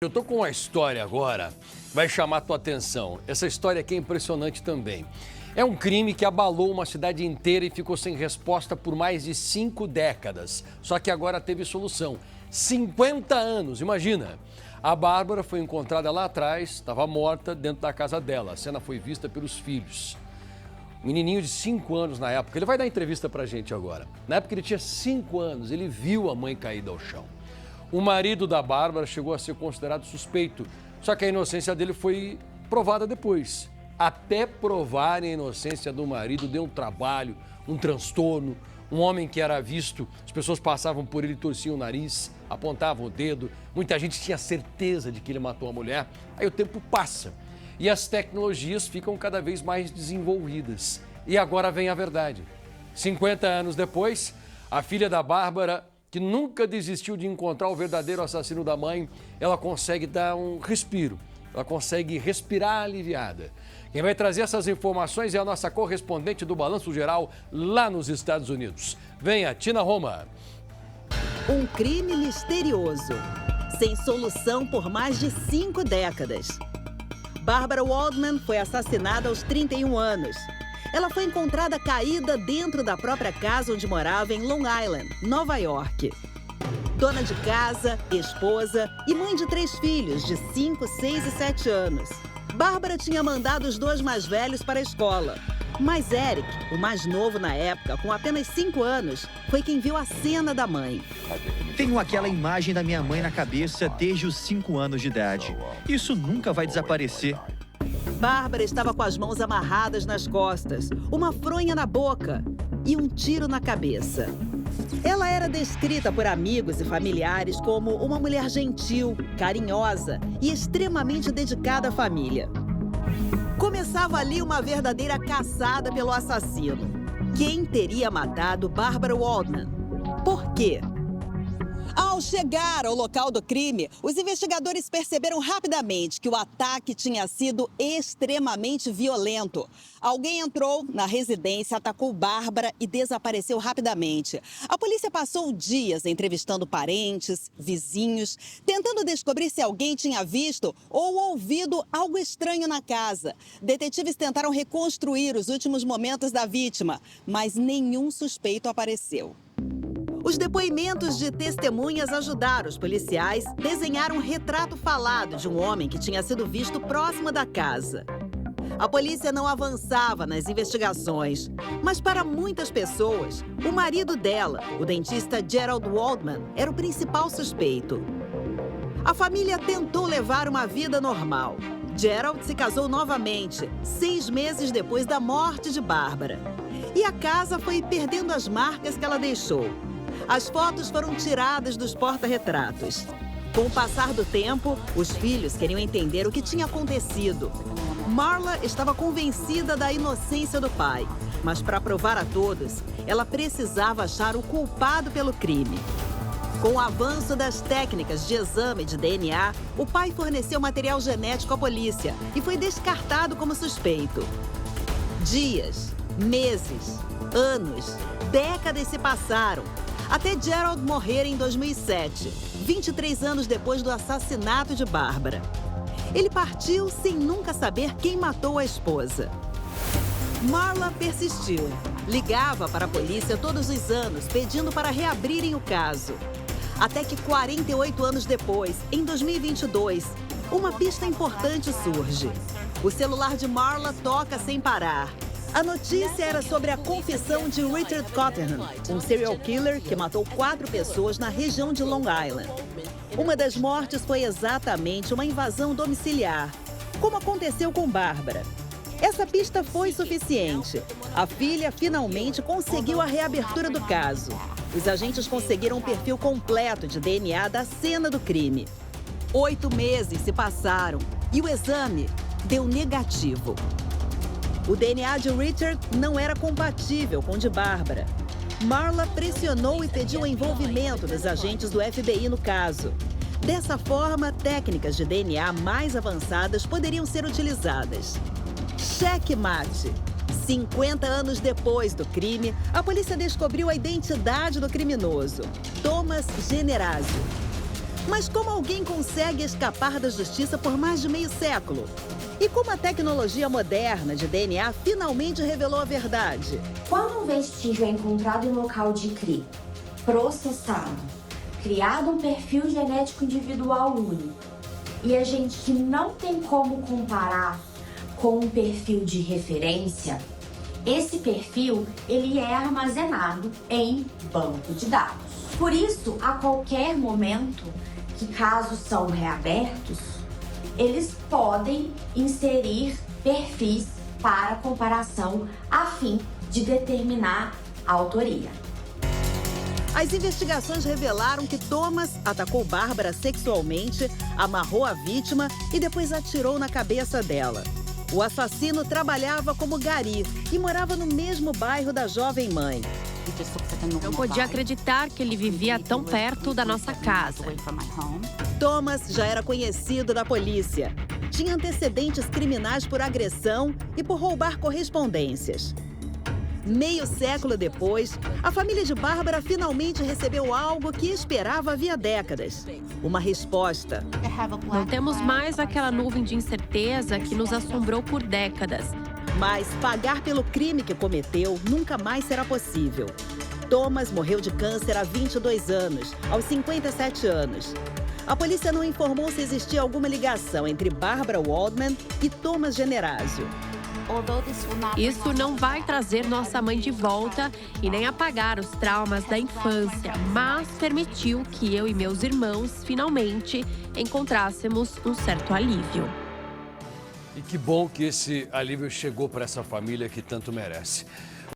Eu tô com uma história agora, vai chamar a tua atenção. Essa história aqui é impressionante também. É um crime que abalou uma cidade inteira e ficou sem resposta por mais de 5 décadas. Só que agora teve solução. 50 anos, imagina. A Bárbara foi encontrada lá atrás, estava morta dentro da casa dela. A cena foi vista pelos filhos. Um menininho de 5 anos na época, ele vai dar entrevista pra gente agora. Na época ele tinha 5 anos, ele viu a mãe caída ao chão. O marido da Bárbara chegou a ser considerado suspeito, só que a inocência dele foi provada depois. Até provarem a inocência do marido deu um trabalho, um transtorno. Um homem que era visto, as pessoas passavam por ele, torciam o nariz, apontavam o dedo. Muita gente tinha certeza de que ele matou a mulher. Aí o tempo passa e as tecnologias ficam cada vez mais desenvolvidas. E agora vem a verdade. 50 anos depois, a filha da Bárbara, que nunca desistiu de encontrar o verdadeiro assassino da mãe, ela consegue dar um respiro, ela consegue respirar aliviada. Quem vai trazer essas informações é a nossa correspondente do Balanço Geral lá nos Estados Unidos. Venha, Tina Roma. Um crime misterioso, sem solução por mais de 5 décadas. Barbara Waldman foi assassinada aos 31 anos. Ela foi encontrada caída dentro da própria casa onde morava em Long Island, Nova York. Dona de casa, esposa e mãe de 3 filhos de 5, 6 e 7 anos. Bárbara tinha mandado os 2 mais velhos para a escola. Mas Eric, o mais novo na época, com apenas 5 anos, foi quem viu a cena da mãe. Tenho aquela imagem da minha mãe na cabeça desde os 5 anos de idade. Isso nunca vai desaparecer. Bárbara estava com as mãos amarradas nas costas, uma fronha na boca e um tiro na cabeça. Ela era descrita por amigos e familiares como uma mulher gentil, carinhosa e extremamente dedicada à família. Começava ali uma verdadeira caçada pelo assassino. Quem teria matado Barbara Waldman? Por quê? Ao chegar ao local do crime, os investigadores perceberam rapidamente que o ataque tinha sido extremamente violento. Alguém entrou na residência, atacou Bárbara e desapareceu rapidamente. A polícia passou dias entrevistando parentes, vizinhos, tentando descobrir se alguém tinha visto ou ouvido algo estranho na casa. Detetives tentaram reconstruir os últimos momentos da vítima, mas nenhum suspeito apareceu. Os depoimentos de testemunhas ajudaram os policiais a desenhar um retrato falado de um homem que tinha sido visto próximo da casa. A polícia não avançava nas investigações, mas para muitas pessoas, o marido dela, o dentista Gerald Waldman, era o principal suspeito. A família tentou levar uma vida normal. Gerald se casou novamente, 6 meses depois da morte de Bárbara. E a casa foi perdendo as marcas que ela deixou. As fotos foram tiradas dos porta-retratos. Com o passar do tempo, os filhos queriam entender o que tinha acontecido. Marla estava convencida da inocência do pai, mas para provar a todos, ela precisava achar o culpado pelo crime. Com o avanço das técnicas de exame de DNA, o pai forneceu material genético à polícia e foi descartado como suspeito. Dias, meses, anos, décadas se passaram, até Gerald morrer em 2007, 23 anos depois do assassinato de Bárbara. Ele partiu sem nunca saber quem matou a esposa. Marla persistiu. Ligava para a polícia todos os anos, pedindo para reabrirem o caso. Até que 48 anos depois, em 2022, uma pista importante surge. O celular de Marla toca sem parar. A notícia era sobre a confissão de Richard Cottenham, um serial killer que matou 4 pessoas na região de Long Island. Uma das mortes foi exatamente uma invasão domiciliar, como aconteceu com Bárbara. Essa pista foi suficiente. A filha finalmente conseguiu a reabertura do caso. Os agentes conseguiram um perfil completo de DNA da cena do crime. 8 meses se passaram e o exame deu negativo. O DNA de Richard não era compatível com o de Bárbara. Marla pressionou e pediu o envolvimento dos agentes do FBI no caso. Dessa forma, técnicas de DNA mais avançadas poderiam ser utilizadas. Checkmate. 50 anos depois do crime, a polícia descobriu a identidade do criminoso, Thomas Generazio. Mas como alguém consegue escapar da justiça por mais de meio século? E como a tecnologia moderna de DNA finalmente revelou a verdade? Quando um vestígio é encontrado em local de crime, processado, criado um perfil genético individual único, e a gente não tem como comparar com um perfil de referência, esse perfil ele é armazenado em banco de dados. Por isso, a qualquer momento que casos são reabertos, eles podem inserir perfis para comparação a fim de determinar a autoria. As investigações revelaram que Thomas atacou Bárbara sexualmente, amarrou a vítima e depois atirou na cabeça dela. O assassino trabalhava como gari e morava no mesmo bairro da jovem mãe. Não podia acreditar que ele vivia tão perto da nossa casa. Thomas já era conhecido da polícia. Tinha antecedentes criminais por agressão e por roubar correspondências. Meio século depois, a família de Bárbara finalmente recebeu algo que esperava havia décadas. Uma resposta. Não temos mais aquela nuvem de incerteza que nos assombrou por décadas. Mas pagar pelo crime que cometeu nunca mais será possível. Thomas morreu de câncer há 22 anos, aos 57 anos. A polícia não informou se existia alguma ligação entre Bárbara Waldman e Thomas Generasio. Isso não vai trazer nossa mãe de volta e nem apagar os traumas da infância, mas permitiu que eu e meus irmãos finalmente encontrássemos um certo alívio. E que bom que esse alívio chegou para essa família que tanto merece.